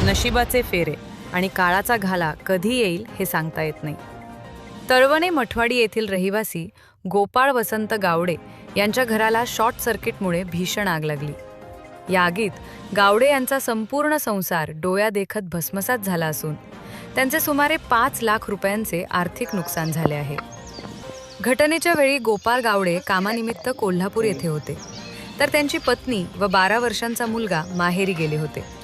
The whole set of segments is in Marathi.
नशिबाचे फेरे आणि काळाचा घाला कधी येईल हे सांगता येत नाही. तळवणे मठवाडी येथील रहिवासी गोपाळ वसंत गावडे यांच्या घराला शॉर्ट सर्किटमुळे भीषण आग लागली. या आगीत गावडे यांचा संपूर्ण संसार डोळ्यादेखत भस्मसात झाला असून त्यांचे सुमारे 5 लाख रुपयांचे आर्थिक नुकसान झाले आहे. घटनेच्या वेळी गोपाळ गावडे कामानिमित्त कोल्हापूर येथे होते, तर त्यांची पत्नी व 12 वर्षांचा मुलगा माहेरी गेले होते.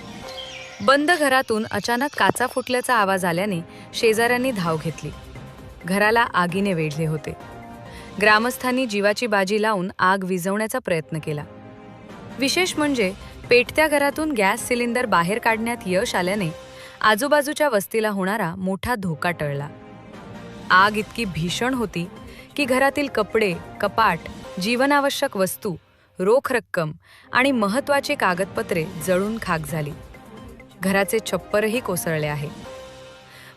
बंद घरातून अचानक काचा फुटल्याचा आवाज आल्याने शेजाऱ्यांनी धाव घेतली. घराला आगीने वेढले होते. ग्रामस्थांनी जीवाची बाजी लावून आग विझवण्याचा प्रयत्न केला. विशेष म्हणजे पेटत्या घरातून गॅस सिलेंडर बाहेर काढण्यात यश आल्याने आजूबाजूच्या वस्तीला होणारा मोठा धोका टळला. आग इतकी भीषण होती की घरातील कपडे, कपाट, जीवनावश्यक वस्तू, रोख रक्कम आणि महत्त्वाची कागदपत्रे जळून खाक झाली. घराचे छप्परही कोसळले आहे.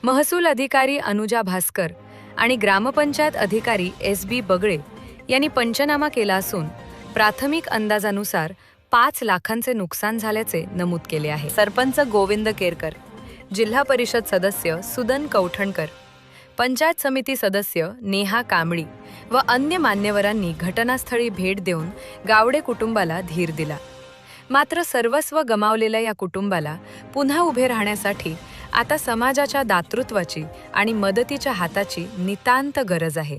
महसूल अधिकारी अनुजा भास्कर आणि ग्रामपंचायत अधिकारी SB बगळे यांनी पंचनामा केला असून प्राथमिक अंदाजानुसार 5 लाखांचे नुकसान झाल्याचे नमूद केले आहे. सरपंच गोविंद केरकर, जिल्हा परिषद सदस्य सुदन कौठणकर, पंचायत समिती सदस्य नेहा कांबळी व अन्य मान्यवरांनी घटनास्थळी भेट देऊन गावडे कुटुंबाला धीर दिला. मात्र सर्वस्व गमावलेल्या या कुटुंबाला पुन्हा उभे राहण्यासाठी आता समाजाच्या दातृत्वाची आणि मदतीच्या हाताची नितांत गरज आहे.